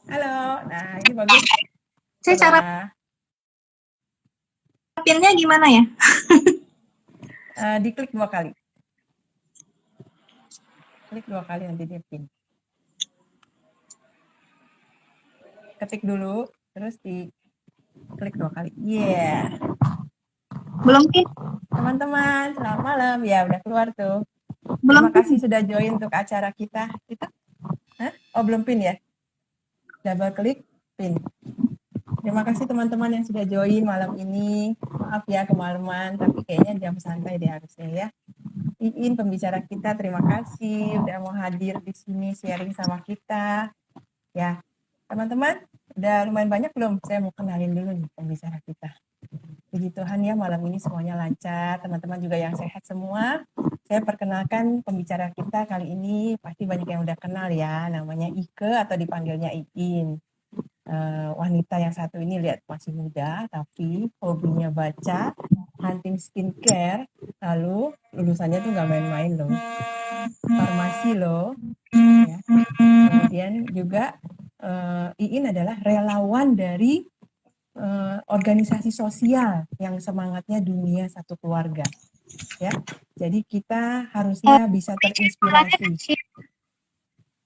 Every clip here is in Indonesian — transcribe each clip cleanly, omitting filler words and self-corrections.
Halo. Nah, ini bagus. Saya cara Setelah pinnya gimana ya? diklik 2 kali. Klik 2 kali nanti dia pin. Ketik dulu, terus diklik 2 kali. Yeah. Belum pin, Teman-teman, selamat malam. Ya, udah keluar tuh. belum Terima pin. kasih sudah join untuk acara kita. Itu? Hah? Oh, belum pin ya? Double klik, pin. Terima kasih teman-teman yang sudah join malam ini. Maaf ya kemalaman, tapi kayaknya jam santai deh harusnya ya. Iin pembicara kita, terima kasih udah mau hadir di sini sharing sama kita. Ya, teman-teman, udah lumayan banyak belum? Saya mau kenalin dulu nih pembicara kita. Puji Tuhan ya malam ini semuanya lancar, teman-teman juga yang sehat semua. Saya perkenalkan pembicara kita kali ini, pasti banyak yang udah kenal ya, namanya Ike atau dipanggilnya Iin. Wanita yang satu ini lihat masih muda, tapi hobinya baca, hunting skincare, lalu lulusannya tuh nggak main-main loh, farmasi loh, ya. Kemudian juga Iin adalah relawan dari organisasi sosial yang semangatnya dunia satu keluarga, ya. Jadi kita harusnya bisa Suaranya terinspirasi. kecil.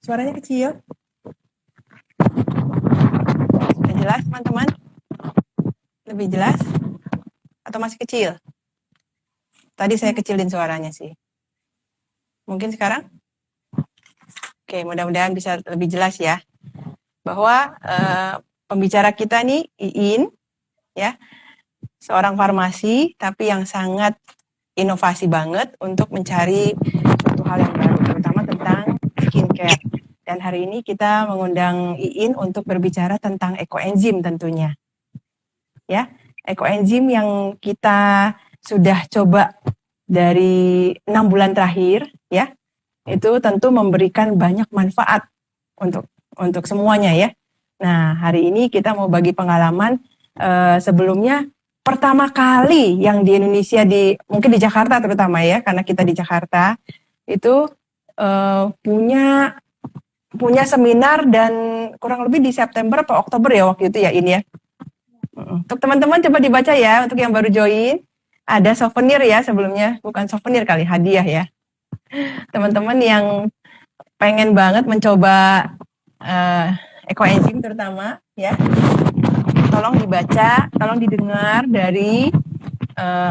Suaranya kecil? Sudah jelas teman-teman? Lebih jelas? Atau masih kecil? Tadi saya kecilin suaranya sih. Mungkin sekarang? Oke, mudah-mudahan bisa lebih jelas ya. Bahwa pembicara kita nih Iin, ya, seorang farmasi, tapi yang sangat inovasi banget untuk mencari suatu hal yang baru, terutama tentang skincare. Dan hari ini kita mengundang Iin untuk berbicara tentang ekoenzim tentunya. Ya, ekoenzim yang kita sudah coba dari 6 bulan terakhir, ya, itu tentu memberikan banyak manfaat untuk semuanya ya. Nah, hari ini kita mau bagi pengalaman sebelumnya pertama kali yang di Indonesia mungkin di Jakarta terutama ya, karena kita di Jakarta itu punya seminar dan kurang lebih di September atau Oktober ya waktu itu ya ini ya. Untuk teman-teman coba dibaca ya, untuk yang baru join ada souvenir ya sebelumnya, bukan souvenir kali, hadiah ya. Teman-teman yang pengen banget mencoba ekoenzim terutama ya, tolong dibaca, tolong didengar dari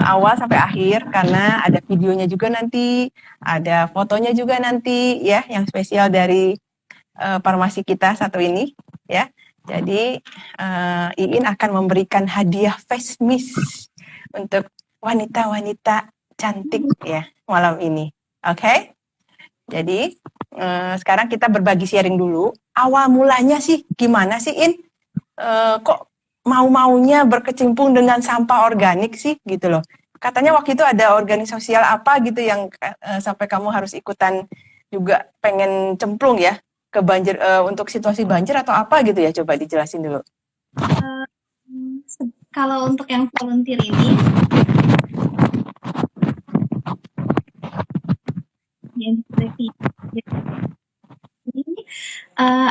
awal sampai akhir karena ada videonya juga nanti, ada fotonya juga nanti ya yang spesial dari farmasi kita satu ini ya. Jadi Iin akan memberikan hadiah face mist untuk wanita-wanita cantik ya malam ini. Oke? Jadi sekarang kita berbagi sharing dulu. Awal mulanya sih gimana sih In? Kok mau-maunya berkecimpung dengan sampah organik sih gitu loh. Katanya waktu itu ada organisasi sosial apa gitu yang sampai kamu harus ikutan juga pengen cemplung ya ke banjir untuk situasi banjir atau apa gitu ya, coba dijelasin dulu. Kalau untuk yang volunteer ini ini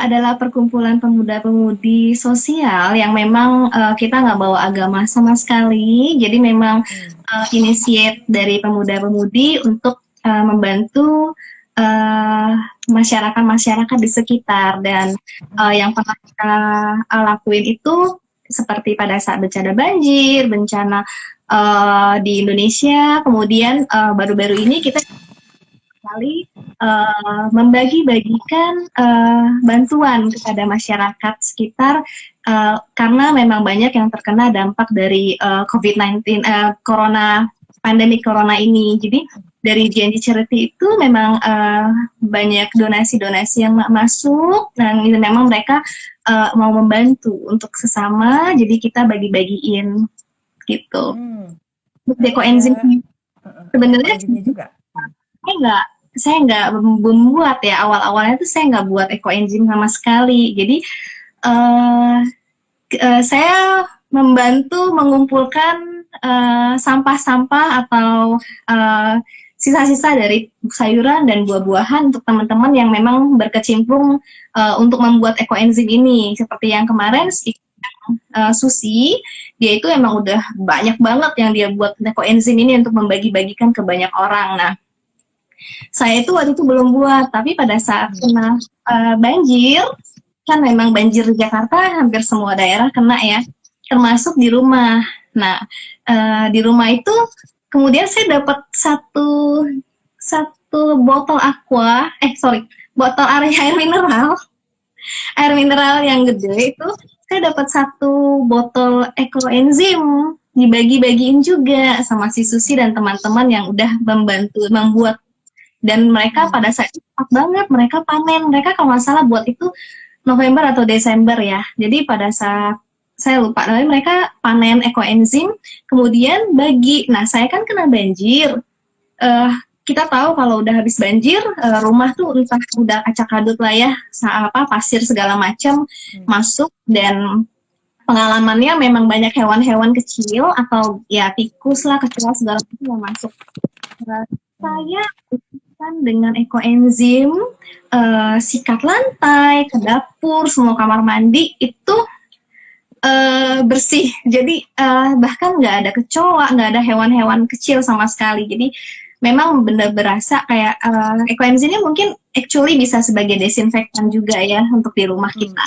adalah perkumpulan pemuda-pemudi sosial yang memang kita nggak bawa agama sama sekali. Jadi memang inisiat dari pemuda-pemudi untuk membantu masyarakat-masyarakat di sekitar. Dan yang pernah kita lakuin itu seperti pada saat bencana banjir, bencana di Indonesia. Kemudian baru-baru ini kita sekali membagi-bagikan bantuan kepada masyarakat sekitar karena memang banyak yang terkena dampak dari COVID-19 pandemi corona ini. Jadi dari GNG Charity itu memang banyak donasi-donasi yang masuk dan memang mereka mau membantu untuk sesama, jadi kita bagi-bagiin gitu. Deko enzim sebenarnya juga. saya nggak membuat ya, awal-awalnya tuh saya nggak buat ekoenzim sama sekali. Jadi saya membantu mengumpulkan sampah-sampah atau sisa-sisa dari sayuran dan buah-buahan untuk teman-teman yang memang berkecimpung untuk membuat ekoenzim ini. Seperti yang kemarin Susi, dia itu emang udah banyak banget yang dia buat ekoenzim ini untuk membagi-bagikan ke banyak orang. Nah, saya itu waktu itu belum buat, tapi pada saat kena banjir, kan memang banjir di Jakarta hampir semua daerah kena ya, termasuk di rumah. Nah, di rumah itu kemudian saya dapat satu botol botol air mineral yang gede itu. Saya dapat satu botol ekoenzim, dibagi-bagiin juga sama si Susi dan teman-teman yang udah membantu membuat. Dan mereka pada saat itu cepat banget, mereka panen. Mereka kalau nggak salah buat itu November atau Desember ya. Jadi pada saat saya lupa, tapi mereka panen ekoenzim, kemudian bagi. Nah, saya kan kena banjir. Kita tahu kalau udah habis banjir, rumah tuh entah udah acak-adut lah ya, pasir segala macam masuk, dan pengalamannya memang banyak hewan-hewan kecil atau ya tikus lah, kecoa segala macam yang masuk. Saya dengan ekoenzim, sikat lantai, ke dapur, semua kamar mandi itu bersih. Jadi bahkan nggak ada kecoa, nggak ada hewan-hewan kecil sama sekali. Jadi memang benar berasa kayak ekoenzim ini mungkin actually bisa sebagai desinfektan juga ya untuk di rumah kita.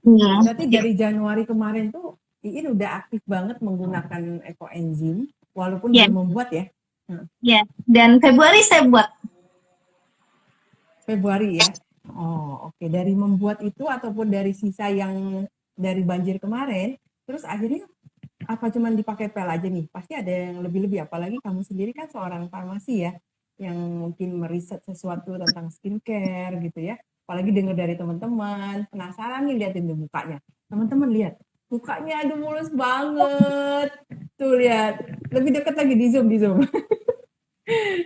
Berarti dari Januari kemarin tuh Iin udah aktif banget menggunakan ekoenzim walaupun belum membuat ya. Ya, dan Februari saya buat. Februari ya. Oh, oke. Dari membuat itu ataupun dari sisa yang dari banjir kemarin, terus akhirnya apa cuman dipakai pel aja nih? Pasti ada yang lebih-lebih, apalagi kamu sendiri kan seorang farmasi ya, yang mungkin meriset sesuatu tentang skincare gitu ya. Apalagi dengar dari teman-teman, penasaran nih liatin tuh mukanya. Teman-teman lihat, mukanya aduh mulus banget. Tuh lihat, lebih dekat lagi di zoom.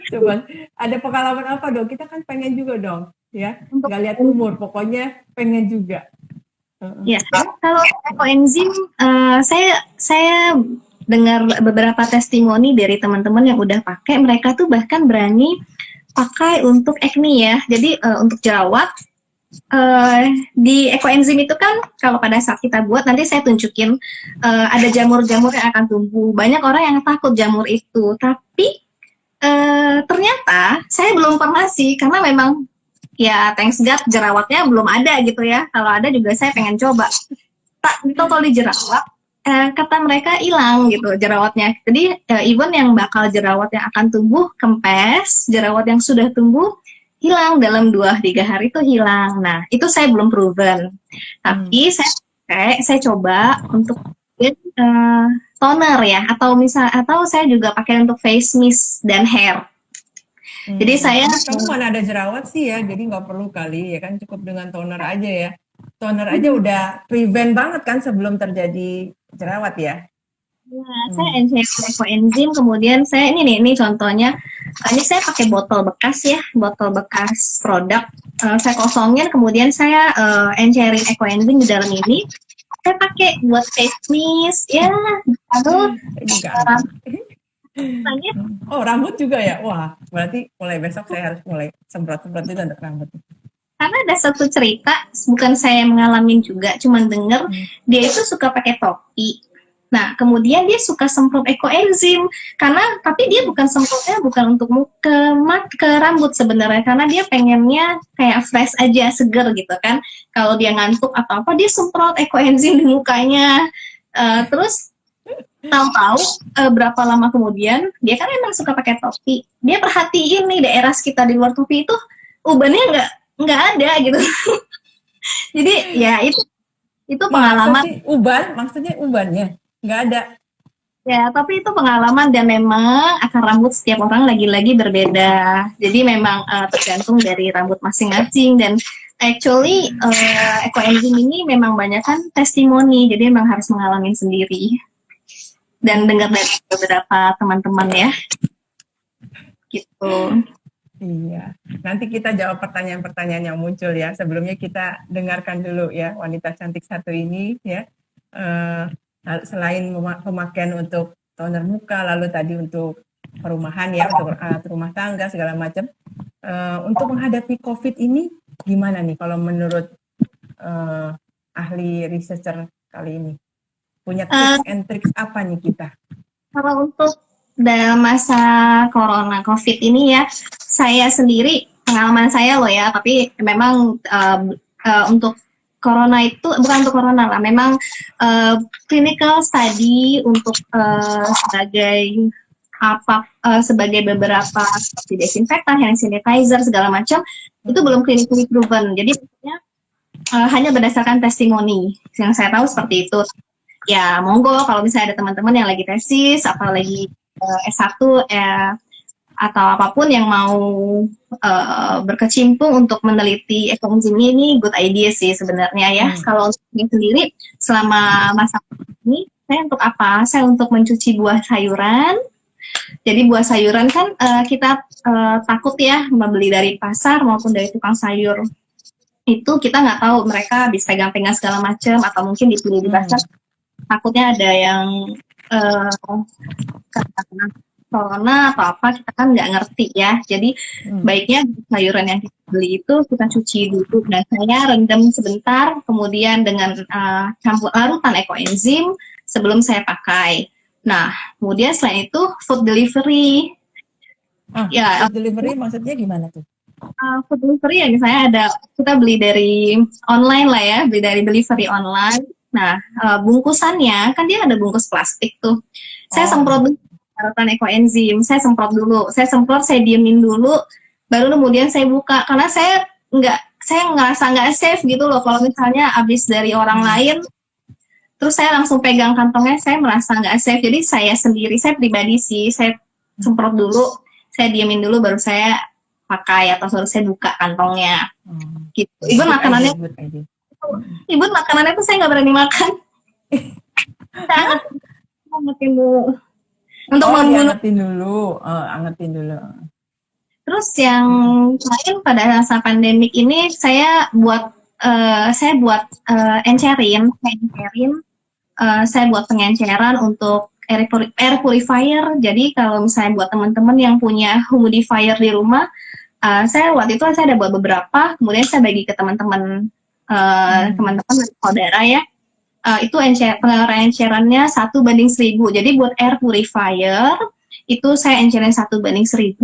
Coba, ada pengalaman apa dong? Kita kan pengen juga dong, ya. Nggak lihat umur, pokoknya pengen juga. Ya, kalau ekoenzim, saya dengar beberapa testimoni dari teman-teman yang udah pakai, mereka tuh bahkan berani pakai untuk acne ya. Jadi untuk jerawat, di ekoenzim itu kan kalau pada saat kita buat, nanti saya tunjukin ada jamur-jamur yang akan tumbuh. Banyak orang yang takut jamur itu, tapi ternyata saya belum pernah sih, karena memang ya thanks God jerawatnya belum ada gitu ya. Kalau ada juga saya pengen coba. Total di jerawat, kata mereka hilang gitu jerawatnya. Jadi even yang bakal jerawat yang akan tumbuh kempes, jerawat yang sudah tumbuh hilang dalam 2-3 hari itu hilang. Nah, itu saya belum proven. Tapi saya coba untuk toner ya, atau saya juga pakai untuk face mist dan hair. Jadi kamu mana ada jerawat sih ya, jadi nggak perlu kali ya kan, cukup dengan toner aja ya. Toner aja udah prevent banget kan sebelum terjadi jerawat ya. Ya, saya ekoenzim, kemudian saya ini contohnya. Ini saya pakai botol bekas ya, botol bekas produk. Saya kosongin, kemudian saya encerin ekoenzim di dalam ini. Saya pakai buat face mist ya, lalu rambut juga ya. Wah, berarti mulai besok saya harus mulai semprot-semprot itu untuk rambut. Karena ada satu cerita, bukan saya yang mengalami juga, cuman denger dia itu suka pakai topi. Nah, kemudian dia suka semprot ekoenzim, tapi dia bukan semprotnya bukan untuk ke rambut sebenarnya, karena dia pengennya kayak fresh aja, seger gitu kan. Kalau dia ngantuk atau apa, dia semprot ekoenzim di mukanya. Terus tahu-tahu berapa lama kemudian, dia kan emang suka pakai topi. Dia perhatiin nih daerah sekitar di luar topi itu ubannya nggak ada gitu. Jadi ya itu pengalaman. Maksudnya ubannya nggak ada. Ya, tapi itu pengalaman, dan memang akar rambut setiap orang lagi-lagi berbeda. Jadi memang tergantung dari rambut masing-masing, dan actually ekoenzim ini memang banyak kan testimoni, jadi memang harus mengalami sendiri. Dan dengar dari beberapa teman-teman ya. Gitu. Iya, nanti kita jawab pertanyaan-pertanyaan yang muncul ya. Sebelumnya kita dengarkan dulu ya wanita cantik satu ini ya. Selain pemakaian untuk toner muka, lalu tadi untuk perumahan ya, untuk rumah tangga segala macam. Untuk menghadapi COVID ini gimana nih kalau menurut ahli researcher kali ini? Punya tips and tricks apa nih kita? Kalau untuk dalam masa corona COVID ini ya, saya sendiri pengalaman saya loh ya, tapi memang untuk corona itu bukan untuk corona lah, memang clinical study untuk sebagai beberapa seperti desinfektan, hand sanitizer segala macam itu belum clinically proven. Jadi hanya berdasarkan testimoni yang saya tahu seperti itu. Ya monggo kalau misalnya ada teman-teman yang lagi tesis, apalagi S1 atau apapun yang mau berkecimpung untuk meneliti ekoenzim ini, good idea sih sebenarnya ya. Kalau untuk saya sendiri selama masa ini, saya untuk apa? Saya untuk mencuci buah sayuran. Jadi buah sayuran kan kita takut ya membeli dari pasar maupun dari tukang sayur. Itu kita nggak tahu mereka habis pegang-pegang segala macam atau mungkin dipilih di pasar. Takutnya ada yang karena corona atau apa, kita kan nggak ngerti ya. Jadi baiknya sayuran yang kita beli itu kita cuci dulu. Dan saya rendam sebentar, kemudian dengan campur larutan ekoenzim sebelum saya pakai. Nah, kemudian selain itu food delivery. Food delivery maksudnya gimana tuh? Food delivery ya, misalnya kita beli dari online lah ya, beli dari delivery online. Nah, bungkusannya kan dia ada bungkus plastik tuh. Saya semprot dulu larutan ekoenzim, saya semprot, saya diemin dulu, baru kemudian saya buka. Karena saya ngerasa nggak safe gitu loh. Kalau misalnya habis dari orang lain, terus saya langsung pegang kantongnya, saya merasa nggak safe. Jadi saya pribadi sih, saya semprot dulu, saya diemin dulu, baru saya pakai atau baru saya buka kantongnya. Gitu. Ibu makanannya tuh saya nggak berani makan. Saya angetin dulu. Untuk membunuh. Angetin dulu. Terus yang lain pada masa pandemik ini saya buat encerin. Saya buat pengenceran untuk air purifier. Jadi kalau misalnya buat teman-teman yang punya humidifier di rumah, saya waktu itu saya ada buat beberapa. Kemudian saya bagi ke teman-teman saudara ya, itu encerannya 1:1000. Jadi buat air purifier itu saya encerin 1:1000.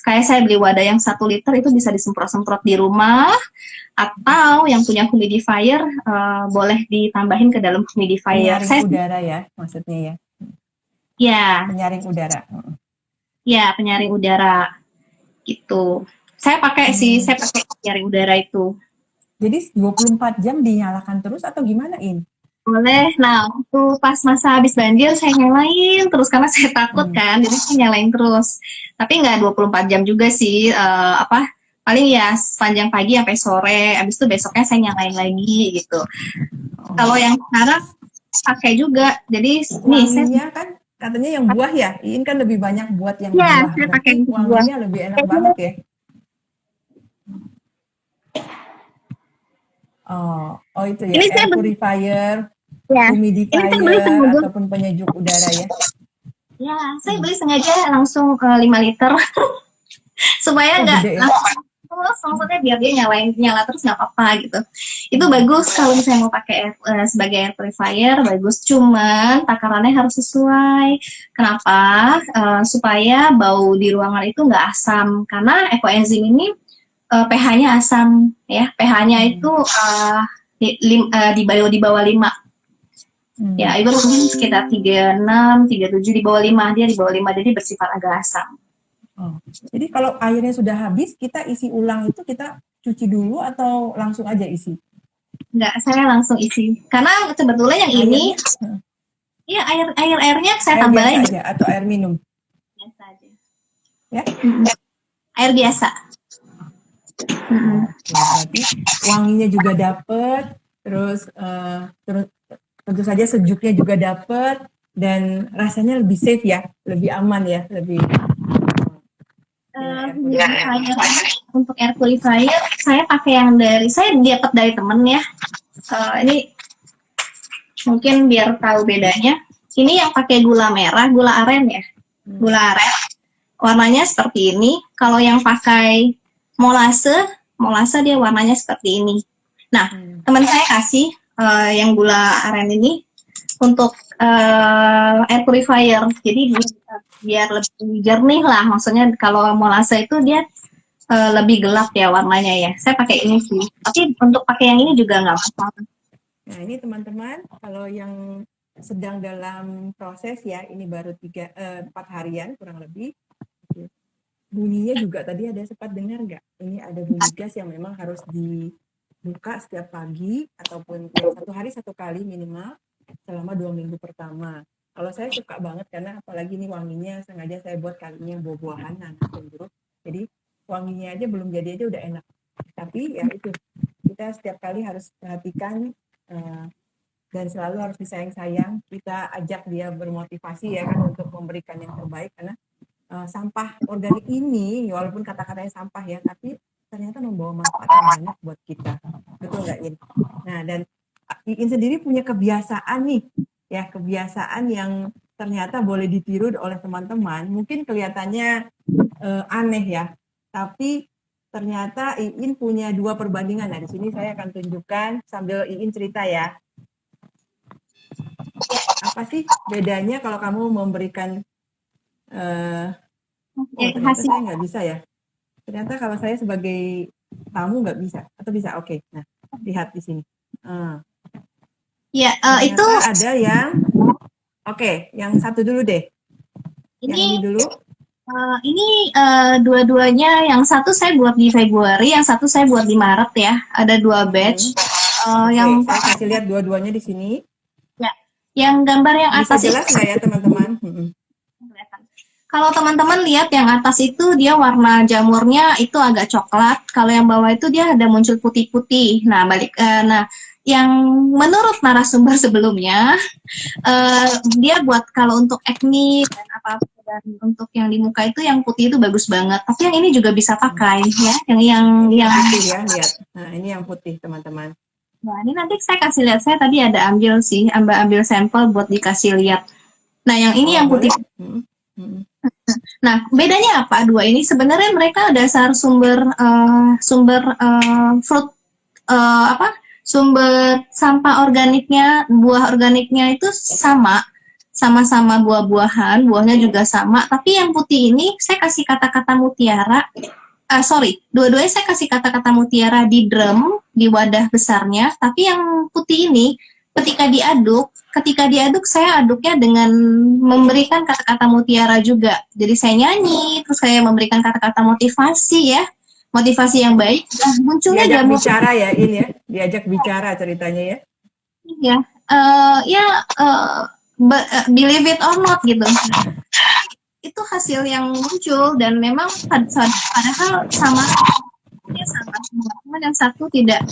Kayak saya beli wadah yang 1 liter itu bisa disemprot-semprot di rumah, atau yang punya humidifier boleh ditambahin ke dalam humidifier. Penyaring udara ya maksudnya ya? Ya. Penyaring udara. Ya, penyaring udara gitu. Saya pakai penyaring udara itu. Jadi 24 jam dinyalakan terus atau gimana, In? Boleh. Nah, waktu pas masa habis banjir saya nyalain terus karena saya takut kan, jadi saya nyalain terus. Tapi nggak 24 jam juga sih, paling ya sepanjang pagi sampai sore, habis itu besoknya saya nyalain lagi gitu. Kalau yang sekarang pakai juga, jadi wanginya kan katanya yang buah ya, In kan lebih banyak buat yang buah. Saya pakai wanginya lebih enak banget ya. Oh itu ya, air purifier, humidifier, ataupun penyejuk udara ya? Ya, saya beli sengaja langsung 5 liter, supaya nggak terus, maksudnya biar dia nyala terus nggak apa-apa gitu. Itu bagus kalau misalnya mau pakai sebagai air purifier, bagus. Cuman takarannya harus sesuai. Kenapa? Supaya bau di ruangan itu nggak asam. Karena ekoenzim ini pH-nya asam ya, pH-nya itu di bawah 5. Ya, itu mungkin sekitar 36, 37, di bawah 5, dia di bawah 5, jadi bersifat agak asam. Jadi kalau airnya sudah habis, kita isi ulang itu kita cuci dulu atau langsung aja isi? Enggak, saya langsung isi. Karena sebetulnya yang ini, ya airnya saya tambahin aja atau air minum? Biasa aja. Ya? Air biasa. Berarti wanginya juga dapet, terus tentu saja sejuknya juga dapet, dan rasanya lebih safe ya, lebih aman ya, lebih. Untuk air purifier saya pakai yang saya dapat dari temen ya. Ini mungkin biar tahu bedanya. Ini yang pakai gula merah, gula aren ya. gula aren, warnanya seperti ini. Kalau yang pakai molase dia warnanya seperti ini. Nah, teman saya kasih yang gula aren ini untuk air purifier. Jadi biar lebih jernih lah. Maksudnya kalau molase itu dia lebih gelap ya warnanya ya. Saya pakai ini sih. Tapi untuk pakai yang ini juga nggak masalah. Nah, ini teman-teman, kalau yang sedang dalam proses ya, ini baru 4 harian kurang lebih. Bunyinya juga tadi ada sempat dengar nggak? Ini ada bunyi gas yang memang harus dibuka setiap pagi ataupun ya, 1 hari 1 kali minimal selama 2 minggu pertama. Kalau saya suka banget karena apalagi ini wanginya sengaja saya buat kalinya buah-buahan, nanas dan jeruk. Jadi wanginya aja belum jadi aja udah enak. Tapi ya itu kita setiap kali harus perhatikan dan selalu harus disayang-sayang. Kita ajak dia bermotivasi ya kan untuk memberikan yang terbaik karena sampah organik ini walaupun kata-katanya sampah ya, tapi ternyata membawa manfaat yang banyak buat kita. Betul nggak In? Nah, dan In sendiri punya kebiasaan nih, ya kebiasaan yang ternyata boleh ditiru oleh teman-teman. Mungkin kelihatannya aneh ya, tapi ternyata Iin punya 2 perbandingan. Nah, di sini saya akan tunjukkan sambil Iin cerita ya. Apa sih bedanya kalau kamu memberikan ternyata saya nggak bisa ya. Ternyata kalau saya sebagai tamu nggak bisa atau bisa? Oke. Nah, lihat di sini. Ya, itu ada yang yang satu dulu deh. Yang ini dulu. Ini dua-duanya, yang satu saya buat di Februari, yang satu saya buat di Maret ya. Ada 2 batch. Yang saya kasih lihat dua-duanya di sini. Ya, yang gambar yang atas bisa jelas nggak ya teman-teman? Kalau teman-teman lihat yang atas itu dia warna jamurnya itu agak coklat. Kalau yang bawah itu dia ada muncul putih-putih. Nah, yang menurut narasumber sebelumnya, dia buat kalau untuk acne dan apa-apa dan untuk yang di muka itu yang putih itu bagus banget. Tapi yang ini juga bisa pakai ya. Yang putih ya, lihat. Nah, ini yang putih teman-teman. Nah, ini nanti saya kasih lihat. Saya tadi ada ambil sampel buat dikasih lihat. Nah, yang ini yang putih. Nah, bedanya apa? 2 ini sebenarnya mereka dasar sumber fruit sumber sampah organiknya, buah organiknya itu sama-sama buah-buahan, buahnya juga sama. Tapi yang putih ini saya kasih kata-kata mutiara. Dua-duanya saya kasih kata-kata mutiara di drum, di wadah besarnya. Tapi yang putih ini ketika diaduk saya aduknya dengan memberikan kata-kata mutiara juga. Jadi saya nyanyi, terus saya memberikan kata-kata motivasi ya, motivasi yang baik. Munculnya diajak bicara ya, ini ya, diajak bicara ceritanya ya. Iya, believe it or not gitu. Itu hasil yang muncul dan memang padahal sama, cuman yang satu tidak.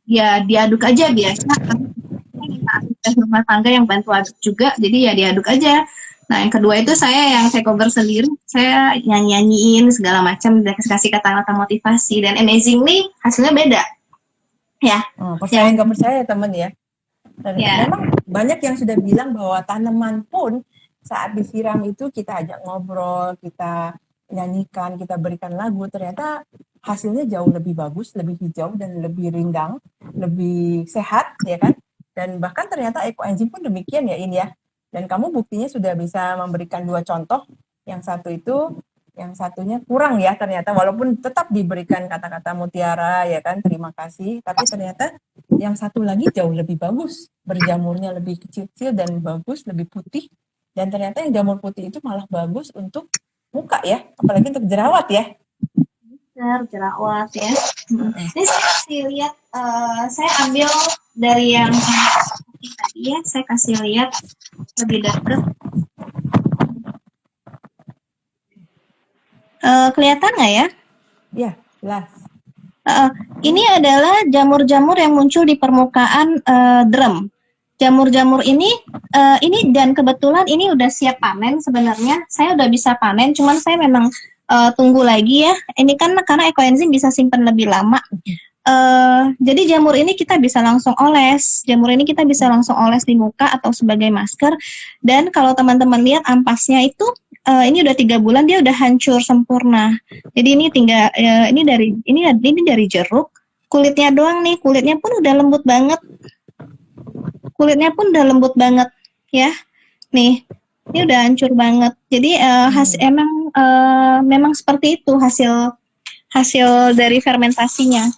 Ya diaduk aja biasa. Rumah tangga yang bantu aduk juga, jadi ya diaduk aja. Nah, yang kedua itu saya yang take over sendiri, saya nyanyiin segala macam, dan kasih kata-kata motivasi, dan amazingly hasilnya beda. Ya. Percaya nggak percaya teman ya. Dan memang banyak yang sudah bilang bahwa tanaman pun saat disiram itu kita ajak ngobrol, kita nyanyikan, kita berikan lagu, ternyata hasilnya jauh lebih bagus, lebih hijau dan lebih rindang, lebih sehat, ya kan? Dan bahkan ternyata ekoenzim pun demikian ya ini ya. Dan kamu buktinya sudah bisa memberikan 2 contoh. Yang satu itu, yang satunya kurang ya ternyata, walaupun tetap diberikan kata-kata mutiara ya kan, terima kasih. Tapi ternyata yang satu lagi jauh lebih bagus, berjamurnya lebih kecil-kecil dan bagus, lebih putih. Dan ternyata yang jamur putih itu malah bagus untuk muka ya, apalagi untuk jerawat ya. Jerawat ya. Ini saya kasih lihat, saya ambil dari yang tadi ya, saya kasih lihat lebih dekat. Kelihatan nggak ya? Ya, jelas. Ini adalah jamur-jamur yang muncul di permukaan drum. Jamur-jamur ini dan kebetulan ini udah siap panen sebenarnya. Saya udah bisa panen, cuman saya memang tunggu lagi ya. Ini kan karena ekoenzim bisa simpan lebih lama. Jadi jamur ini kita bisa langsung oles. Jamur ini kita bisa langsung oles di muka atau sebagai masker. Dan kalau teman-teman lihat ampasnya itu ini udah 3 bulan dia udah hancur sempurna. Jadi ini tinggal ini dari jeruk. Kulitnya doang nih, kulitnya pun udah lembut banget. Kulitnya pun udah lembut banget ya. Nih, ini udah hancur banget. Jadi memang seperti itu hasil dari fermentasinya.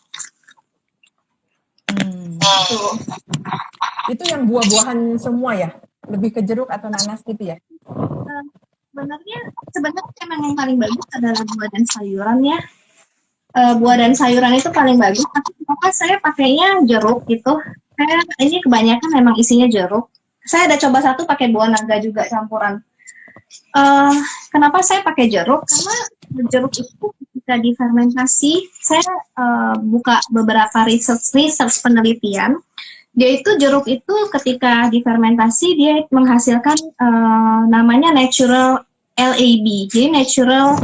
Tuh. Itu yang buah-buahan semua ya? Lebih ke jeruk atau nanas gitu ya? Sebenarnya emang yang paling bagus adalah buah dan sayuran ya. Buah dan sayuran itu paling bagus, tapi kenapa saya pakainya jeruk gitu? Ini kebanyakan memang isinya jeruk. Saya ada coba satu pakai buah naga juga campuran. Kenapa saya pakai jeruk? Karena jeruk itu ketika difermentasi, saya buka beberapa research penelitian. Yaitu jeruk itu ketika difermentasi dia menghasilkan namanya natural LAB, jadi natural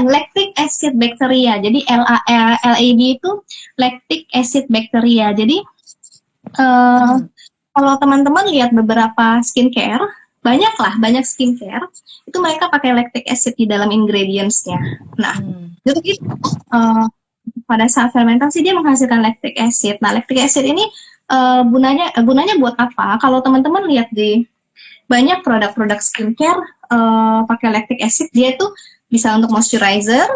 lactic acid bacteria. Jadi LAB itu lactic acid bacteria. Jadi kalau teman-teman lihat beberapa skincare, banyak skincare itu mereka pakai lactic acid di dalam ingredients-nya. Nah, jeruk itu pada saat fermentasi dia menghasilkan lactic acid. Nah, lactic acid ini gunanya buat apa? Kalau teman-teman lihat di banyak produk-produk skincare pakai lactic acid, dia itu bisa untuk moisturizer,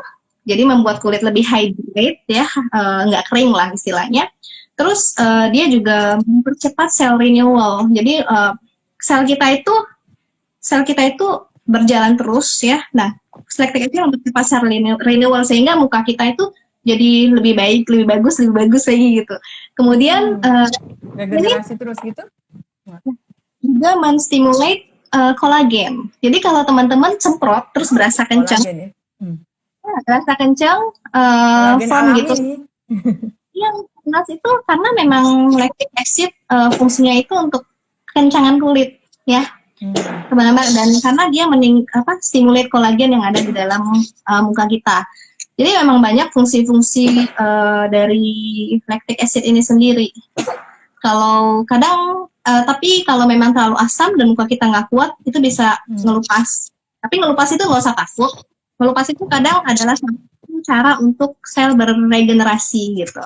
jadi membuat kulit lebih hydrate ya, nggak kering lah istilahnya. Terus dia juga mempercepat cell renewal. Jadi sel kita itu berjalan terus ya. Nah, lactic acid mempercepat cell renewal sehingga muka kita itu jadi lebih baik, lebih bagus lagi gitu. Kemudian regenerasi terus gitu? Juga menstimulate kolagen. Jadi kalau teman-teman semprot terus berasa kencang, ya? berasa kencang, form gitu. Yang nanas itu karena memang lactic acid fungsinya itu untuk kencangan kulit, ya. Teman-teman, dan karena dia stimulate kolagen yang ada di dalam muka kita. Jadi memang banyak fungsi-fungsi dari lactic acid ini sendiri. Kalau kadang tapi kalau memang terlalu asam dan muka kita nggak kuat, itu bisa ngelupas. Tapi ngelupas itu nggak usah takut. Ngelupas itu kadang adalah satu cara untuk sel beregenerasi gitu.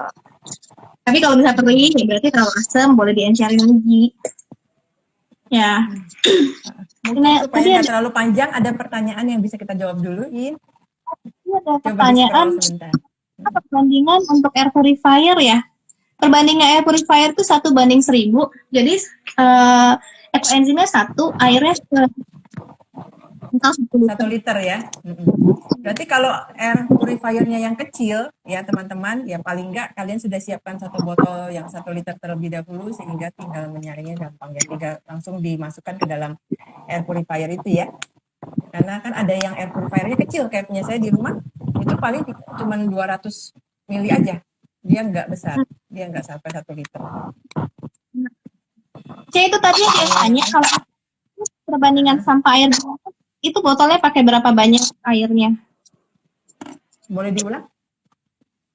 Tapi kalau bisa pergi, ya berarti terlalu asam, boleh diencerin lagi. Ya. Mungkin supaya nggak terlalu panjang, ada pertanyaan yang bisa kita jawab dulu, In. Ini ada pertanyaan. Perbandingan untuk air purifier ya. Perbandingan air purifier itu 1:1000. Jadi ekoenzimnya 1, airnya 1 liter ya. Berarti kalau air purifiernya yang kecil ya teman-teman, ya paling enggak kalian sudah siapkan 1 botol yang 1 liter terlebih dahulu sehingga tinggal menyaringnya gampang ya, tinggal langsung dimasukkan ke dalam air purifier itu ya. Karena kan ada yang air purifiernya kecil kayak punya saya di rumah, itu paling cuma 200 mili aja. Dia nggak besar, dia nggak sampai 1 liter. Itu tadi yang tanya kalau perbandingan sampah air itu botolnya pakai berapa banyak airnya? Boleh diulang?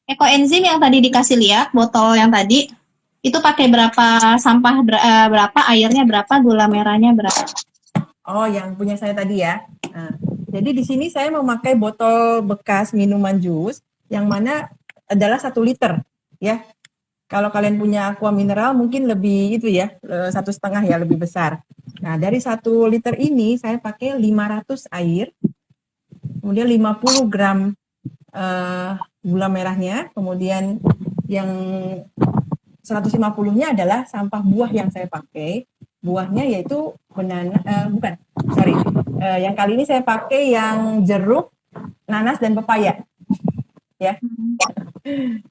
Ekoenzim yang tadi dikasih lihat, botol yang tadi itu pakai berapa sampah, berapa airnya, berapa gula merahnya, berapa? Oh, yang punya saya tadi ya. Nah, jadi di sini saya memakai botol bekas minuman jus yang mana adalah 1 liter ya. Kalau kalian punya aqua mineral mungkin lebih itu ya, 1,5 ya, lebih besar. Nah, dari 1 liter ini saya pakai 500 air, kemudian 50 gram gula merahnya, kemudian yang 150-nya adalah sampah buah yang saya pakai. Buahnya yaitu yang kali ini saya pakai yang jeruk, nanas, dan pepaya. Ya.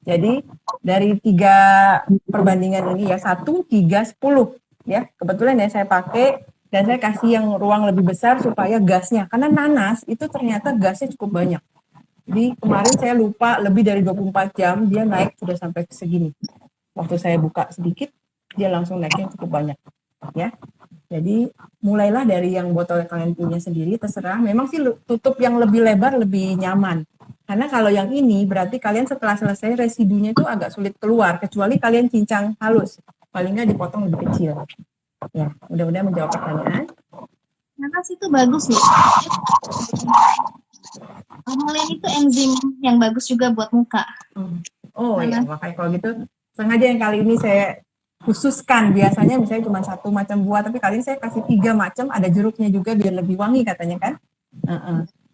Jadi dari 3 perbandingan ini ya, 1, 3, 10 ya. Kebetulan ya saya pakai dan saya kasih yang ruang lebih besar supaya gasnya, karena nanas itu ternyata gasnya cukup banyak. Jadi kemarin saya lupa, lebih dari 24 jam dia naik sudah sampai segini. Waktu saya buka sedikit, dia langsung naiknya cukup banyak ya. Jadi mulailah dari yang botol yang kalian punya sendiri, terserah. Memang sih tutup yang lebih lebar lebih nyaman. Karena kalau yang ini berarti kalian setelah selesai residunya itu agak sulit keluar, kecuali kalian cincang halus, paling nggak dipotong lebih kecil. Ya, mudah-mudahan menjawab pertanyaan. Nanas itu bagus loh. Formalin itu enzim yang bagus juga buat muka. Oh ya, makanya kalau gitu sengaja yang kali ini saya khususkan. Biasanya misalnya cuma satu macam buah, tapi kali ini saya kasih 3 macam, ada jeruknya juga biar lebih wangi katanya kan.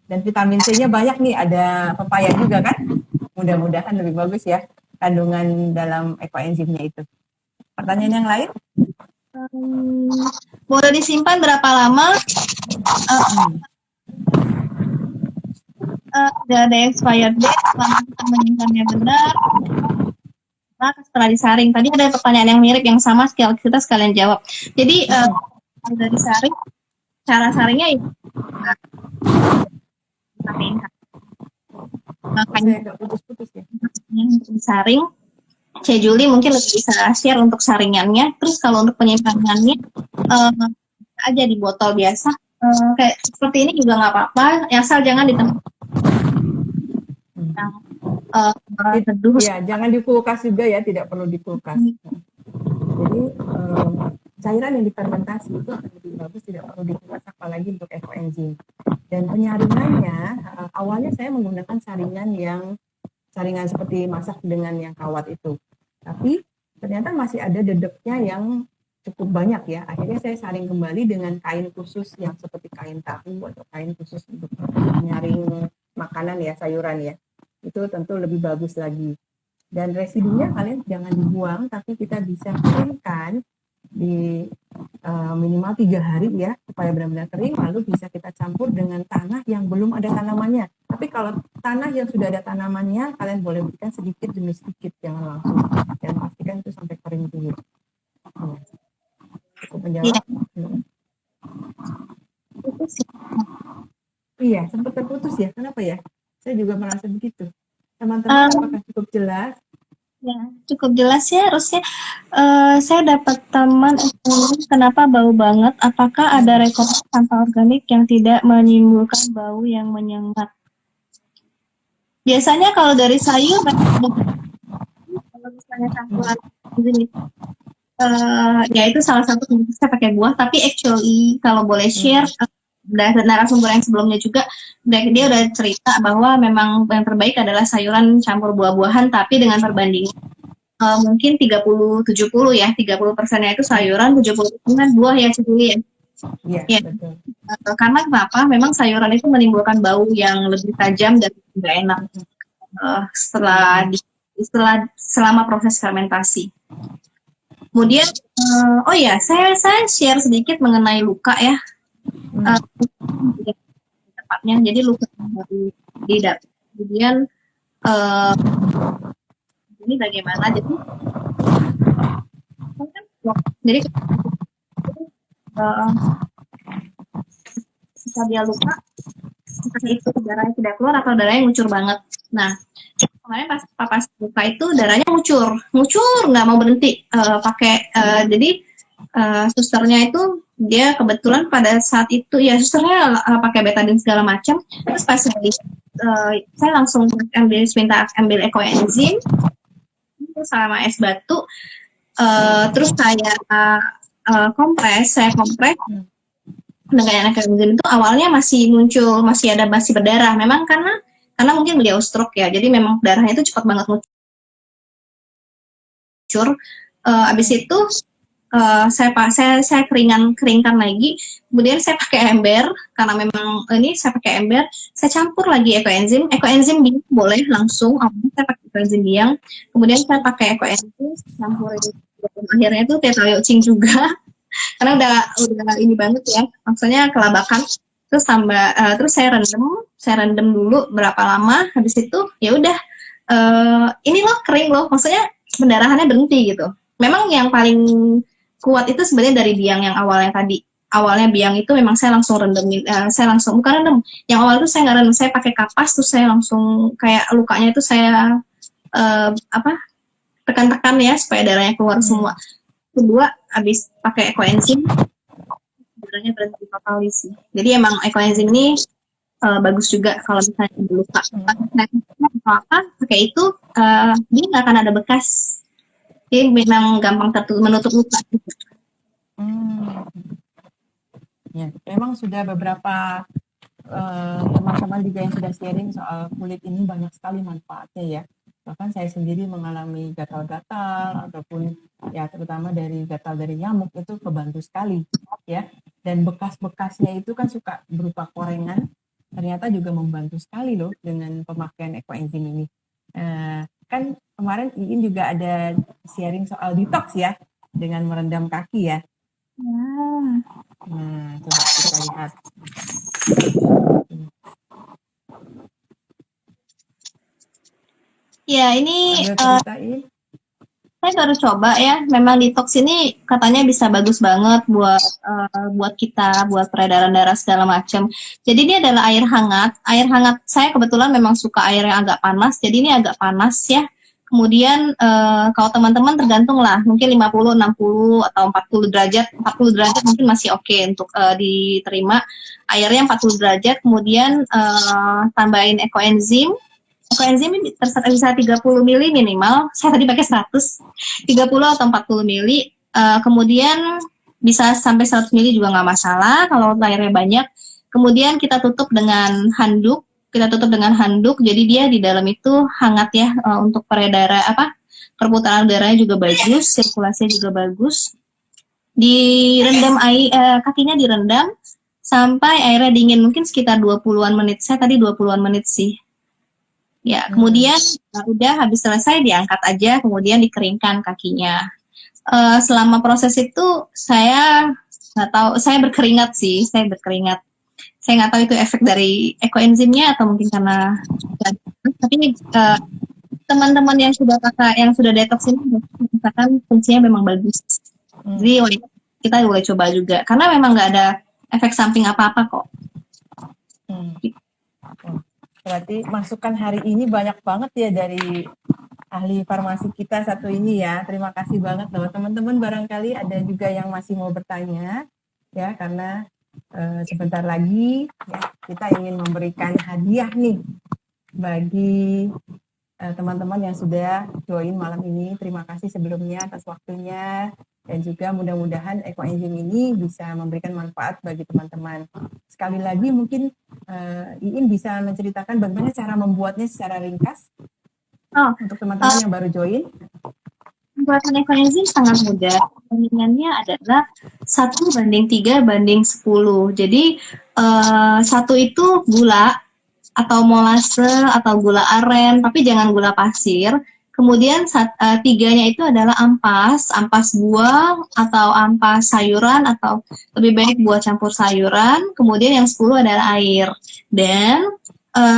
Dan vitamin C-nya banyak nih, ada pepaya juga kan. Mudah-mudahan lebih bagus ya kandungan dalam ekoenzimnya itu. Pertanyaan yang lain? Boleh disimpan berapa lama? Tidak ada expired date, selama kita menyimpannya benar. Setelah disaring, tadi ada pertanyaan yang mirip yang sama, kita sekalian jawab. Jadi sudah disaring, cara saringnya itu makanya putus-putus ya. Disaring. Cek Juli mungkin lebih bisa share untuk saringannya. Terus kalau untuk penyimpanannya aja di botol biasa. Kayak seperti ini juga nggak apa-apa. Asal jangan di tempat yang teduh. Ya, jangan di kulkas juga ya, tidak perlu di kulkas. Jadi cairan yang difermentasi itu akan lebih bagus tidak perlu di kulkas, apalagi untuk ekoenzim. Dan penyaringannya awalnya saya menggunakan saringan seperti masak dengan yang kawat itu. Tapi ternyata masih ada dedeknya yang cukup banyak ya. Akhirnya saya saring kembali dengan kain khusus yang seperti kain tahu atau kain khusus untuk menyaring makanan ya, sayuran ya. Itu tentu lebih bagus lagi. Dan residunya kalian jangan dibuang, tapi kita bisa keringkan di minimal 3 hari ya, supaya benar-benar kering, lalu bisa kita campur dengan tanah yang belum ada tanamannya. Tapi kalau tanah yang sudah ada tanamannya, kalian boleh berikan sedikit demi sedikit, jangan langsung. Dan pastikan itu sampai kering dulu. Cukup menjawab? Iya, sempat terputus ya. Kenapa ya? Saya juga merasa begitu. Teman-teman, apakah cukup jelas? Ya, cukup jelas ya harusnya. Saya dapat teman kenapa bau banget? Apakah ada rekomendasi sampah organik yang tidak menimbulkan bau yang menyengat? Biasanya kalau dari sayur, kalau misalnya campuran jenis, ya itu salah satu saya pakai buah. Tapi actually kalau boleh share, dari narasumber yang sebelumnya juga, dia udah cerita bahwa memang yang terbaik adalah sayuran campur buah-buahan, tapi dengan perbandingan mungkin 30-70 ya, 30%-nya itu sayuran, 70%-nya buah ya sendiri ya. Iya, betul. Karena kenapa? Memang sayuran itu menimbulkan bau yang lebih tajam dan tidak enak selama proses fermentasi. Kemudian, saya share sedikit mengenai luka ya. Tepatnya, jadi luka dari lidah. Kemudian ini bagaimana? Jadi jika dia luka, entah itu darahnya tidak keluar atau darahnya ngucur banget. Nah, kemarin pas luka itu darahnya ngucur nggak mau berhenti. Jadi susternya itu dia kebetulan pada saat itu ya susternya pakai betadine segala macam. Terus pas saya langsung minta ambil ekoenzim sama es batu. Terus saya kompres dengan ekoenzim itu awalnya masih muncul, masih berdarah. Memang karena mungkin beliau stroke ya, jadi memang darahnya itu cepat banget ngucur. Abis itu saya keringkan lagi, kemudian saya pakai ember, karena memang ini saya pakai ember, saya campur lagi ekoenzim biang boleh langsung, saya pakai ekoenzim biang, kemudian saya pakai ekoenzim campurin, akhirnya itu tetoyocing juga, karena udah ini banget ya, maksudnya kelabakan, terus terus saya rendam dulu berapa lama, habis itu ya udah ini loh kering loh, maksudnya pendarahannya berhenti gitu. Memang yang paling kuat itu sebenarnya dari biang yang awalnya tadi. Awalnya biang itu memang saya langsung rendemin, bukan rendem. Yang awal itu saya nggak rendem, saya pakai kapas, terus saya langsung kayak lukanya itu saya tekan-tekan ya supaya darahnya keluar semua. Kedua, habis pakai ekoenzim, darahnya berhenti totali sih. Jadi emang ekoenzim ini bagus juga kalau misalnya luka. atau apa, pakai itu dia nggak akan ada bekas. Jadi memang gampang menutup luka. Hmm. Ya, memang sudah beberapa teman-teman juga yang sudah sharing soal kulit ini banyak sekali manfaatnya ya. Bahkan saya sendiri mengalami gatal-gatal ataupun ya terutama dari gatal dari nyamuk itu kebantu sekali ya. Dan bekas-bekasnya itu kan suka berupa korengan, ternyata juga membantu sekali loh dengan pemakaian ekoenzim ini. Kan kemarin Iin juga ada sharing soal detox ya dengan merendam kaki ya. Nah, coba kita lihat. Ya, ini Sambil ceritain. saya baru coba ya. Memang detox ini katanya bisa bagus banget buat kita, buat peredaran darah segala macam. Jadi ini adalah air hangat. Air hangat saya kebetulan memang suka air yang agak panas. Jadi ini agak panas ya. Kemudian kalau teman-teman tergantung lah, mungkin 50, 60 atau 40 derajat. 40 derajat mungkin masih oke untuk diterima. Airnya 40 derajat, kemudian tambahin ekoenzim. Ekoenzim ini bisa 30 mili minimal. Saya tadi pakai 100, 30 atau 40 mili. Kemudian bisa sampai 100 mili juga nggak masalah kalau airnya banyak. Kemudian kita tutup dengan handuk. Jadi dia di dalam itu hangat ya, untuk perputaran udaranya juga bagus, sirkulasinya juga bagus. Direndam kakinya direndam sampai airnya dingin, mungkin sekitar 20-an menit. Saya tadi 20-an menit sih. Ya, kemudian udah habis selesai diangkat aja, kemudian dikeringkan kakinya. Selama proses itu saya nggak tahu, saya berkeringat. Saya nggak tahu itu efek dari ekoenzimnya atau mungkin karena tapi teman-teman yang sudah detox ini mengatakan fungsinya memang bagus. Jadi kita boleh coba juga karena memang nggak ada efek samping apa-apa kok. Berarti masukan hari ini banyak banget ya dari ahli farmasi kita satu ini ya. Terima kasih banget loh teman-teman, barangkali ada juga yang masih mau bertanya ya, karena sebentar lagi ya, kita ingin memberikan hadiah nih bagi teman-teman yang sudah join malam ini. Terima kasih sebelumnya atas waktunya, dan juga mudah-mudahan ekoenzim ini bisa memberikan manfaat bagi teman-teman. Sekali lagi mungkin Iin bisa menceritakan bagaimana cara membuatnya secara ringkas untuk teman-teman yang baru join. Pembuatan ekoenzim sangat mudah. Perbandingannya adalah 1:3:10. Jadi 1 itu gula atau molase atau gula aren, tapi jangan gula pasir. Kemudian 3-nya itu adalah ampas buah atau ampas sayuran, atau lebih baik buah campur sayuran. Kemudian yang 10 adalah air. Dan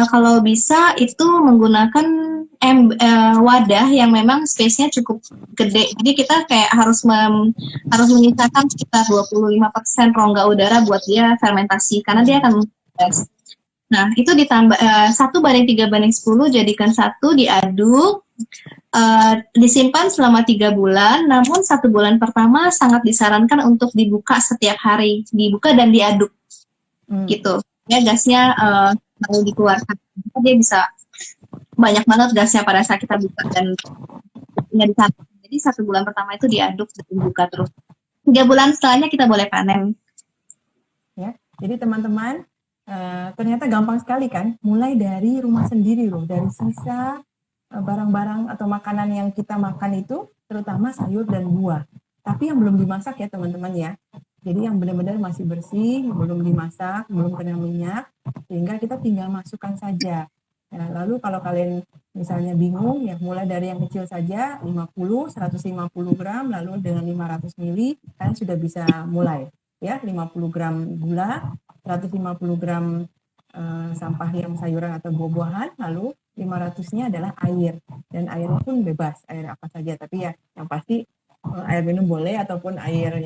kalau bisa itu menggunakan wadah yang memang space-nya cukup gede. Jadi kita kayak harus menyisakan sekitar 25% rongga udara buat dia fermentasi, karena dia akan Nah, itu ditambah 1:3:10, jadikan 1, diaduk, disimpan selama 3 bulan, namun 1 bulan pertama sangat disarankan untuk dibuka setiap hari, dibuka dan diaduk, gitu. Ya, gasnya mau dikeluarkan, dia bisa banyak banget gasnya pada saat kita buka dan disarankan. Jadi 1 bulan pertama itu diaduk dan dibuka terus. 3 bulan setelahnya kita boleh panen. Ya, jadi teman-teman, ternyata gampang sekali kan, mulai dari rumah sendiri loh, dari sisa barang-barang atau makanan yang kita makan itu, terutama sayur dan buah. Tapi yang belum dimasak ya teman-teman ya. Jadi yang benar-benar masih bersih, belum dimasak, belum kena minyak, sehingga kita tinggal masukkan saja. Nah, lalu kalau kalian misalnya bingung ya, mulai dari yang kecil saja, 50, 150 gram, lalu dengan 500 mili, kalian sudah bisa mulai. Ya, 50 gram gula, 150 gram sampah yang sayuran atau buah-buahan, lalu 500-nya adalah air, dan airnya pun bebas, air apa saja, tapi ya yang pasti air minum boleh ataupun air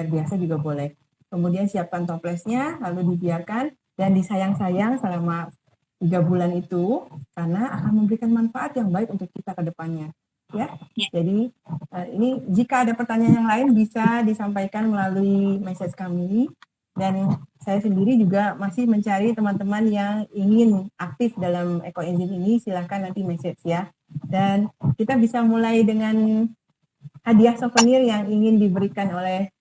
biasa juga boleh. Kemudian siapkan toplesnya, lalu dibiarkan dan disayang-sayang selama 3 bulan itu, karena akan memberikan manfaat yang baik untuk kita ke depannya. Ya, jadi ini jika ada pertanyaan yang lain bisa disampaikan melalui message kami Dan saya sendiri juga masih mencari teman-teman yang ingin aktif dalam ekoenzim ini, silahkan nanti message ya. Dan kita bisa mulai dengan hadiah souvenir yang ingin diberikan oleh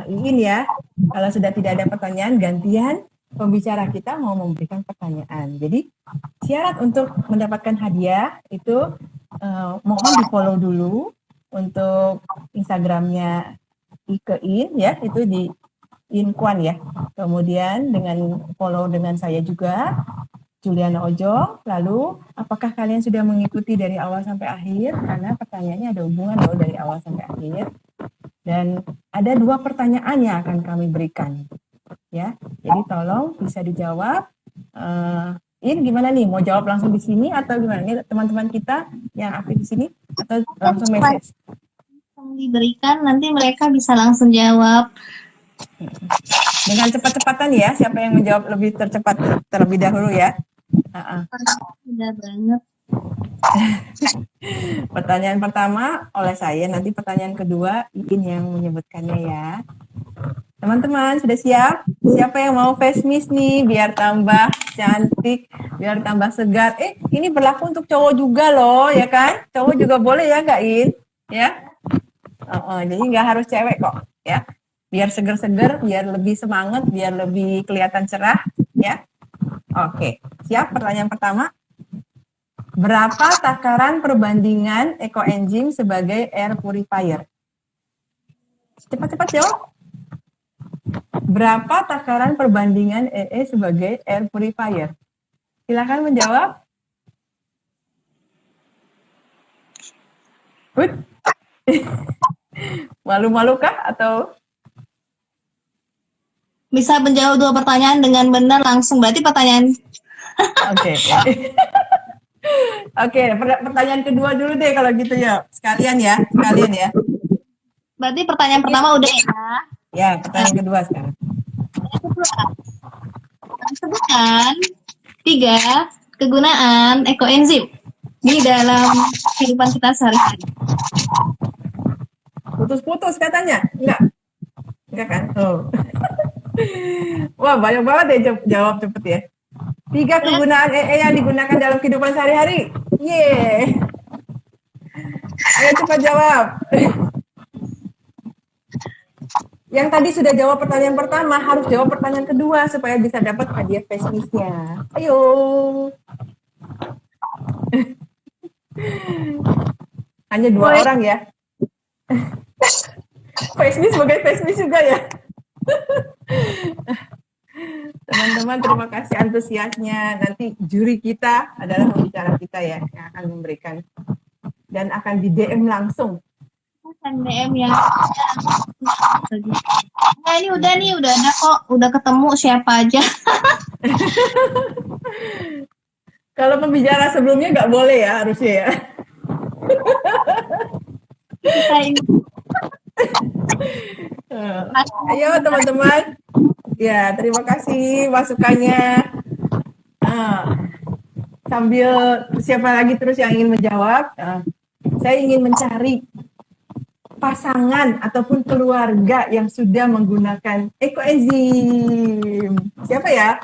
Iin ya. Kalau sudah tidak ada pertanyaan, gantian pembicara kita mau memberikan pertanyaan. Jadi syarat untuk mendapatkan hadiah itu mohon di follow dulu untuk Instagramnya Ikein ya, itu di Inkuan ya. Kemudian dengan follow dengan saya juga, Juliana Ojo. Lalu, apakah kalian sudah mengikuti dari awal sampai akhir? Karena pertanyaannya ada hubungan loh dari awal sampai akhir. Dan ada 2 pertanyaan yang akan kami berikan. Ya, jadi tolong bisa dijawab. Ini gimana nih? Mau jawab langsung di sini atau gimana? Ini teman-teman kita yang aktif di sini atau langsung message? Yang diberikan nanti mereka bisa langsung jawab. Dengan cepat-cepatan ya, siapa yang menjawab lebih tercepat terlebih dahulu ya. Udah banget. Pertanyaan pertama oleh saya, nanti pertanyaan kedua Iin yang menyebutkannya ya. Teman-teman sudah siap? Siapa yang mau face mist nih biar tambah cantik, biar tambah segar? Ini berlaku untuk cowok juga loh, ya kan? Cowok juga boleh ya, Kak In? Ya? Jadi nggak harus cewek kok, ya. Biar seger-seger, biar lebih semangat, biar lebih kelihatan cerah, ya. Oke, siap pertanyaan pertama. Berapa takaran perbandingan ekoenzim sebagai air purifier? Cepat-cepat jawab. Berapa takaran perbandingan EE sebagai air purifier? Silakan menjawab. Malu-malu kah atau? Bisa menjawab 2 pertanyaan dengan benar langsung. Berarti pertanyaan. Oke. Oke, pertanyaan kedua dulu deh kalau gitu ya. Sekalian ya. Berarti pertanyaan pertama udah ya. Ya, pertanyaan kedua sekarang. Sebutkan 3 kegunaan ekoenzim di dalam kehidupan kita sehari-hari. Putus-putus katanya? Enggak kan? Oh. Wah, banyak banget ya jawab cepet ya. 3 kegunaan EE yang digunakan dalam kehidupan sehari-hari. Yeay. Ayo cepat jawab. Yang tadi sudah jawab pertanyaan pertama, harus jawab pertanyaan kedua supaya bisa dapat hadiah face mist-nya. Ayo. Hanya 2 orang ya. Face mist sebagai face mist juga ya. Teman-teman, terima kasih antusiasnya. Nanti juri kita adalah pembicara kita ya, yang akan memberikan dan akan di DM langsung. Kan DM ya. Nah, ini udah ada kok, udah ketemu siapa aja. Kalau pembicara sebelumnya nggak boleh ya, harusnya ya. Ayo teman-teman. Ya, terima kasih masukannya. Sambil siapa lagi terus yang ingin menjawab, saya ingin mencari pasangan ataupun keluarga yang sudah menggunakan ekoenzim. Siapa ya?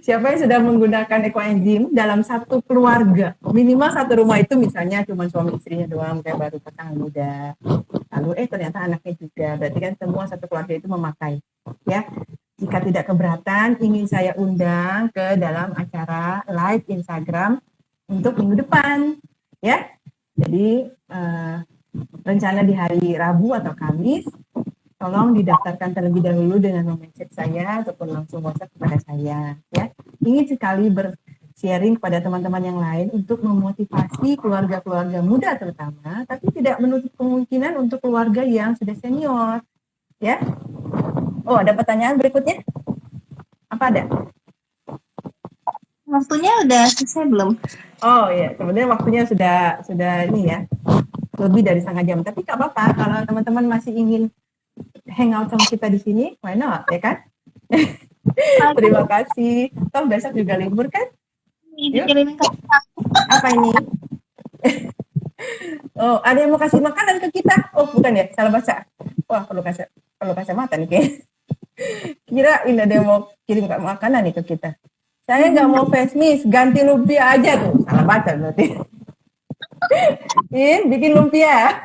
Siapa yang sudah menggunakan ekoenzim dalam satu keluarga? Minimal satu rumah itu misalnya cuma suami istrinya doang, kayak baru pasangan muda. Lalu ternyata anaknya juga. Berarti kan semua satu keluarga itu memakai. Ya. Jika tidak keberatan, ingin saya undang ke dalam acara live Instagram untuk minggu depan. Ya. Jadi rencana di hari Rabu atau Kamis, tolong didaftarkan terlebih dahulu dengan message saya ataupun langsung WhatsApp kepada saya. Ya, ingin sekali sharing kepada teman-teman yang lain untuk memotivasi keluarga-keluarga muda terutama, tapi tidak menutup kemungkinan untuk keluarga yang sudah senior. Ya, oh ada pertanyaan berikutnya? Apa ada? Waktunya udah selesai belum? Oh iya, sebenarnya waktunya sudah ini ya, lebih dari setengah jam. Tapi nggak apa-apa kalau teman-teman masih ingin hangout sama kita di sini, why not, ya kan? Terima kasih. Toh besok juga libur kan? Dikirimin ke Apa ini? Oh, ada yang mau kasih makanan ke kita? Oh, bukan ya, salah baca. Wah, perlu kacamata nih kayaknya. Kira ini ada yang mau kirim makanan nih ke kita. Saya nggak mau face miss, ganti lumpia aja tuh. Salah baca berarti. Bikin lumpia.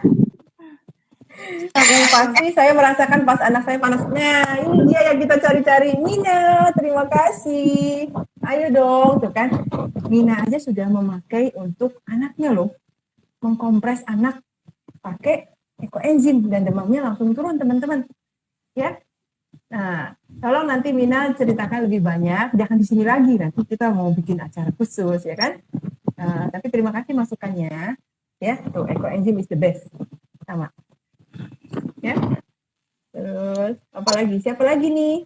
Yang pasti saya merasakan pas anak saya panas. Nah, ini dia yang kita cari-cari. Mina, terima kasih. Ayo dong, tuh kan. Mina aja sudah memakai untuk anaknya loh. Mengkompres anak pakai ekoenzim dan demamnya langsung turun, teman-teman. Ya. Nah, tolong nanti Mina ceritakan lebih banyak. Jangan di sini lagi, nanti kita mau bikin acara khusus, ya kan? Tapi terima kasih masukannya. Ya, tuh ekoenzim is the best. Sama. Ya. Terus apalagi? Siapa lagi nih?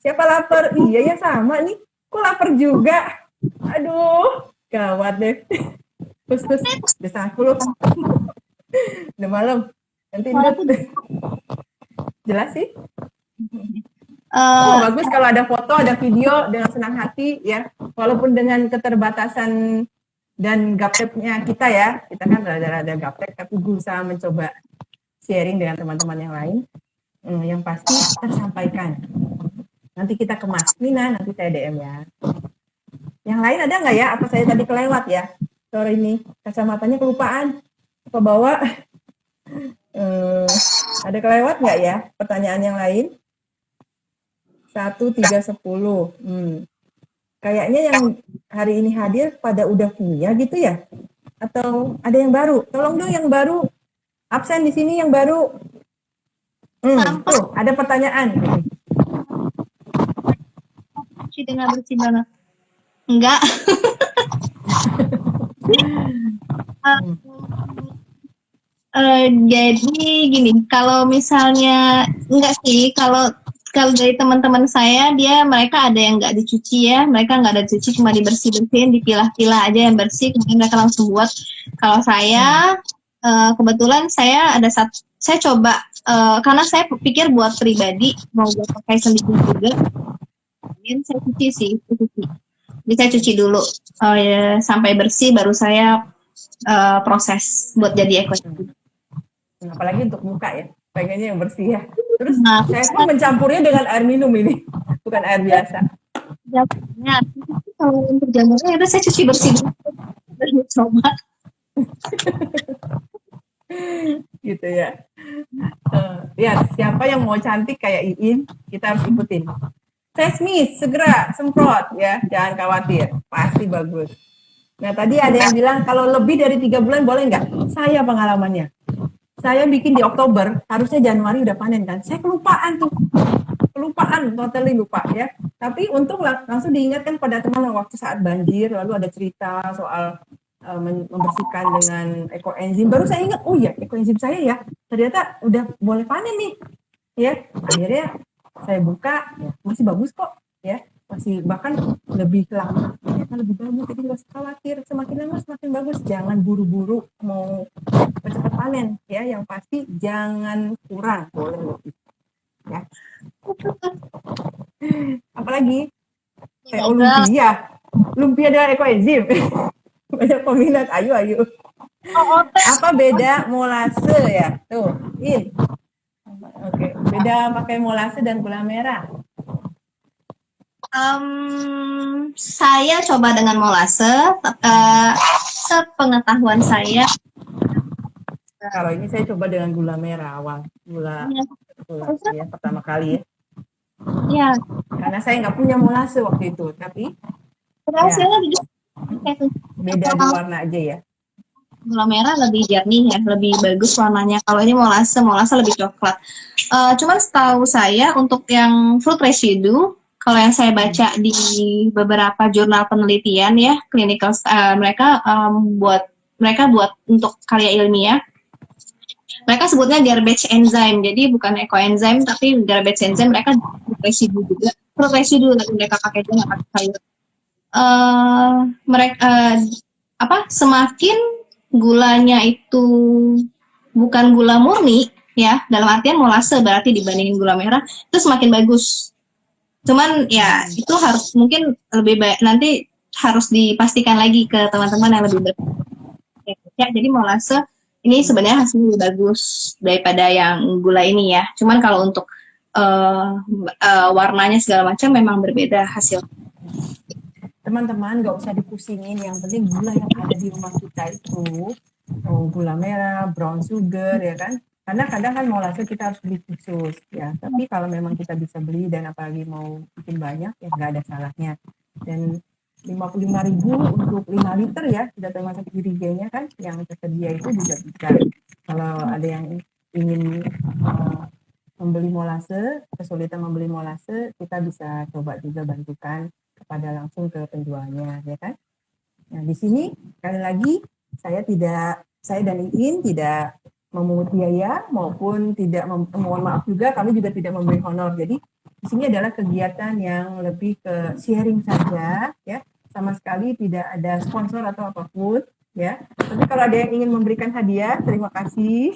Siapa lapar? Iya ya sama nih. Kok lapar juga? Aduh, gawat deh. Terus udah 10. Udah malam. Nanti jelas sih. Bagus kalau ada foto, ada video dengan senang hati ya. Walaupun dengan keterbatasan dan gapteknya kita ya. Kita kan rada-rada gaptek tapi berusaha mencoba sharing dengan teman-teman yang lain, yang pasti tersampaikan. Nanti kita kemas, Mina, nanti saya DM ya. Yang lain ada nggak ya? Apa saya tadi kelewat ya? Sore ini kacamatanya kelupaan. Apa bawa? Ada kelewat nggak ya? Pertanyaan yang lain? 1, 3, 10. Kayaknya yang hari ini hadir pada udah punya gitu ya? Atau ada yang baru? Tolong dong yang baru. Absen di sini yang baru. Tuh, ada pertanyaan. Cuci dengan bersih banget. Enggak. Jadi gini, kalau misalnya enggak sih, kalau dari teman-teman saya, mereka ada yang nggak dicuci ya, mereka nggak ada dicuci, cuma dibersih-bersihin, dipilah-pilah aja yang bersih, kemudian mereka langsung buat. Kalau saya kebetulan saya coba karena saya pikir buat pribadi mau buat pakai sendiri juga, kemudian saya cuci sih, jadi saya cuci dulu sampai bersih, baru saya proses buat jadi ekoenzim. Apalagi untuk muka ya, pengennya yang bersih ya. Terus saya pun mencampurnya dengan air minum ini, bukan air biasa. Ya, kalau untuk jamurnya itu saya cuci bersih dulu, coba. Gitu ya. Lihat siapa yang mau cantik kayak Iin, kita harus ikutin. Sesmis, segera semprot ya, jangan khawatir, pasti bagus. Nah tadi ada yang bilang kalau lebih dari 3 bulan boleh nggak? Saya pengalamannya. Saya bikin di Oktober, harusnya Januari udah panen kan. Saya kelupaan, totally lupa ya. Tapi untung langsung diingatkan pada teman waktu saat banjir, lalu ada cerita soal membersihkan dengan ekoenzim. Baru saya ingat, oh ya ekoenzim saya ya, ternyata udah boleh panen nih. Ya, akhirnya saya buka, ya, masih bagus kok, ya, masih bahkan lebih lama, ternyata lebih bagus. Jadi nggak usah khawatir, semakin lama semakin bagus. Jangan buru-buru mau cepat panen, ya. Yang pasti jangan kurang, boleh lebih. Ya. Apalagi kayak lumpia dengan ekoenzim. Banyak peminat, ayo. Apa beda molase ya? Tuh, Oke, beda pakai molase dan gula merah. Saya coba dengan molase. Sepengetahuan saya. Kalau ini saya coba dengan gula merah awal, gula ya pertama kali ya. Ya. Karena saya nggak punya molase waktu itu, tapi hasilnya beda di warna aja ya. Gula merah lebih jernih ya, lebih bagus warnanya. Kalau ini molase lebih coklat. Cuman setahu saya untuk yang fruit residue, kalau yang saya baca di beberapa jurnal penelitian ya, clinical, mereka buat untuk karya ilmiah, mereka sebutnya garbage enzyme. Jadi bukan ekoenzim tapi garbage enzyme. Mereka fruit residue juga. Fruit residue mereka pakai juga, pakai sayur. Semakin gulanya itu bukan gula murni ya, dalam artian molase berarti dibandingin gula merah itu semakin bagus. Cuman ya itu harus mungkin lebih baik, nanti harus dipastikan lagi ke teman-teman yang lebih ya, jadi molase ini sebenarnya hasilnya lebih bagus daripada yang gula ini ya. Cuman kalau untuk warnanya segala macam memang berbeda hasil. Teman-teman nggak usah dipusingin, yang penting gula yang ada di rumah kita itu gula merah, brown sugar ya kan, karena kadang kan molase kita harus beli khusus ya, tapi kalau memang kita bisa beli dan apalagi mau bikin banyak ya nggak ada salahnya. Dan 55.000 untuk 5 liter ya, sudah termasuk dirigenya kan yang tersedia itu juga bisa. Kalau ada yang ingin membeli molase, kesulitan membeli molase, kita bisa coba juga bantukan kepada langsung ke penjualnya ya kan. Nah di sini sekali lagi saya dan Iin tidak memungut biaya maupun tidak mohon maaf juga kami juga tidak memberi honor. Jadi di sini adalah kegiatan yang lebih ke sharing saja ya, sama sekali tidak ada sponsor atau apapun ya. Tapi kalau ada yang ingin memberikan hadiah, terima kasih.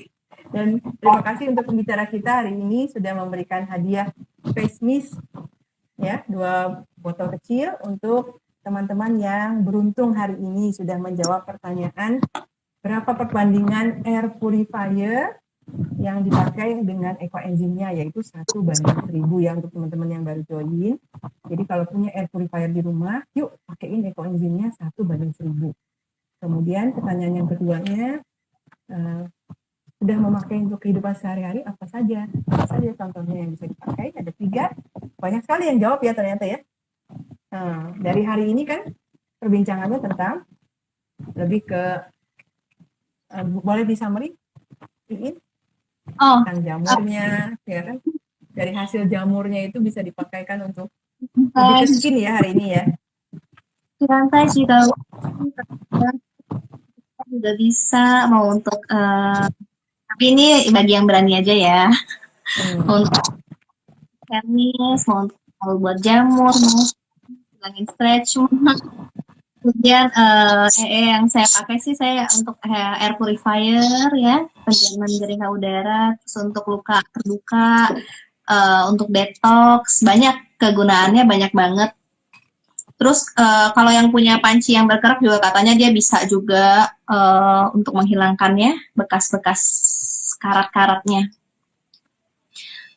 Dan terima kasih untuk pembicara kita hari ini sudah memberikan hadiah face mist ya, 2 botol kecil untuk teman-teman yang beruntung hari ini sudah menjawab pertanyaan berapa perbandingan air purifier yang dipakai dengan ekoenzimnya, yaitu 1:1000 ya untuk teman-teman yang baru join. Jadi kalau punya air purifier di rumah, yuk pakaiin ekoenzimnya 1:1000. Kemudian pertanyaan yang keduanya, sudah memakai untuk kehidupan sehari-hari apa saja? Apa saja contohnya yang bisa dipakai? Ada 3. Banyak sekali yang jawab ya ternyata ya. Nah, dari hari ini kan perbincangannya tentang lebih ke boleh di summary Iin? Tentang jamurnya ya kan, dari hasil jamurnya itu bisa dipakaikan untuk lebih ke skin ya hari ini ya. Rantai sih tahu juga bisa mau untuk tapi ini bagi yang berani aja ya. Untuk tenis, mau buat jamur, mau hilangin stretch. Kemudian yang saya pakai sih saya untuk air purifier ya, penjamin jernih udara, terus untuk luka terbuka, untuk detox, banyak kegunaannya, banyak banget. Terus kalau yang punya panci yang berkerak juga katanya dia bisa juga untuk menghilangkannya, bekas-bekas karat-karatnya.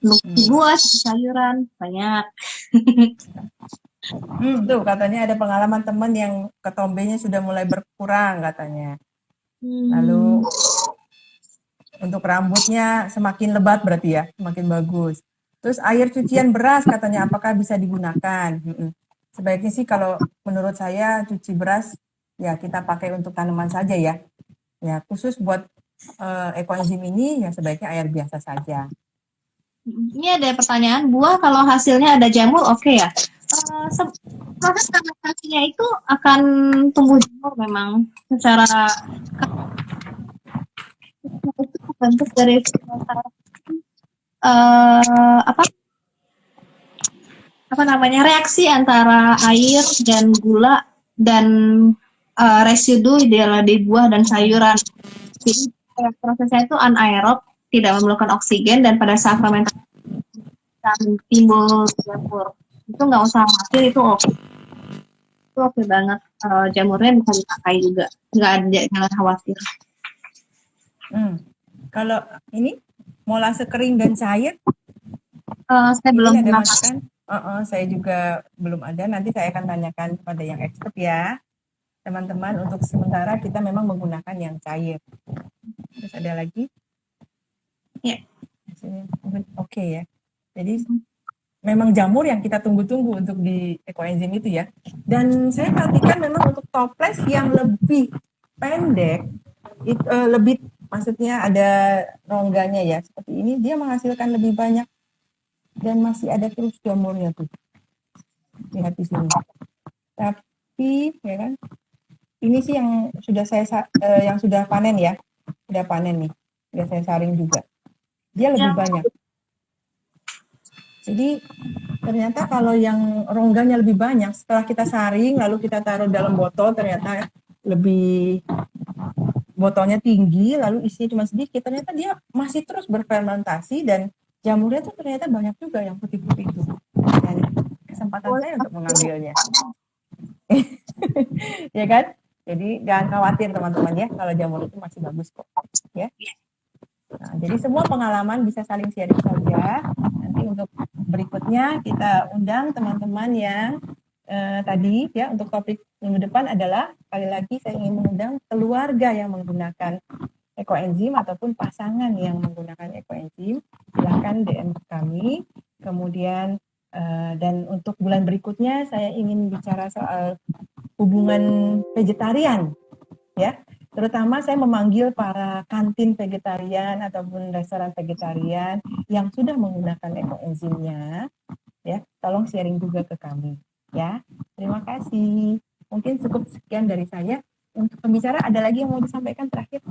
Untuk buah, sayuran, banyak. Tuh katanya ada pengalaman teman yang ketombenya sudah mulai berkurang katanya. Lalu untuk rambutnya semakin lebat berarti ya, semakin bagus. Terus air cucian beras katanya apakah bisa digunakan? Sebaiknya sih kalau menurut saya cuci beras ya kita pakai untuk tanaman saja ya. Ya khusus buat ekoenzim ini ya sebaiknya air biasa saja. Ini ada pertanyaan, buah kalau hasilnya ada jamur oke ya? Proses fermentasinya itu akan tumbuh jamur memang secara itu bentuk dari apa namanya, reaksi antara air dan gula dan residu idealnya di buah dan sayuran. Jadi prosesnya itu anaerob, tidak memerlukan oksigen, dan pada saat fermentasi timbul jamur. Itu nggak usah khawatir, itu oke. Itu oke banget. Jamurnya bisa dipakai juga, jangan khawatir. Kalau ini molase kering dan cair, saya belum pernah makan. Saya juga belum ada. Nanti saya akan tanyakan kepada yang expert ya, teman-teman. Untuk sementara kita memang menggunakan yang cair. Terus ada lagi? Ya. Oke ya. Jadi memang jamur yang kita tunggu-tunggu untuk di ekoenzim itu ya. Dan saya perhatikan memang untuk toples yang lebih pendek, itu, lebih maksudnya ada rongganya ya. Seperti ini dia menghasilkan lebih banyak dan masih ada terus jamurnya tuh. Lihat di sini. Tapi ya kan, ini sih yang sudah yang sudah panen ya. Sudah panen nih. Sudah saya saring juga. Dia lebih banyak. Jadi ternyata kalau yang rongganya lebih banyak, setelah kita saring lalu kita taruh dalam botol, ternyata lebih botolnya tinggi lalu isinya cuma sedikit, ternyata dia masih terus berfermentasi dan jamurnya tuh ternyata banyak juga yang putih-putih itu. Dan kesempatan saya untuk mengambilnya. Ya kan? Jadi jangan khawatir teman-teman ya, kalau jamur itu masih bagus kok. ya. Nah, jadi semua pengalaman bisa saling sharing saja. Nanti untuk berikutnya kita undang teman-teman yang tadi ya, untuk topik minggu depan adalah sekali lagi saya ingin mengundang keluarga yang menggunakan ekoenzim ataupun pasangan yang menggunakan ekoenzim. Silahkan DM ke kami. Kemudian dan untuk bulan berikutnya saya ingin bicara soal hubungan vegetarian ya. Terutama saya memanggil para kantin vegetarian ataupun restoran vegetarian yang sudah menggunakan ekoenzimnya, ya. Tolong sharing juga ke kami, ya. Terima kasih. Mungkin cukup sekian dari saya. Untuk pembicara ada lagi yang mau disampaikan terakhir?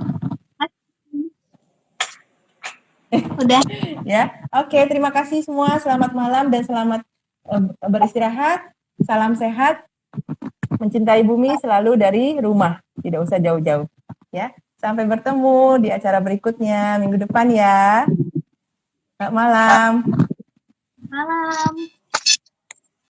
Udah. Ya, oke. Terima kasih semua. Selamat malam dan selamat beristirahat. Salam sehat. Mencintai bumi selalu dari rumah, tidak usah jauh-jauh, ya. Sampai bertemu di acara berikutnya minggu depan ya. Selamat malam. Malam.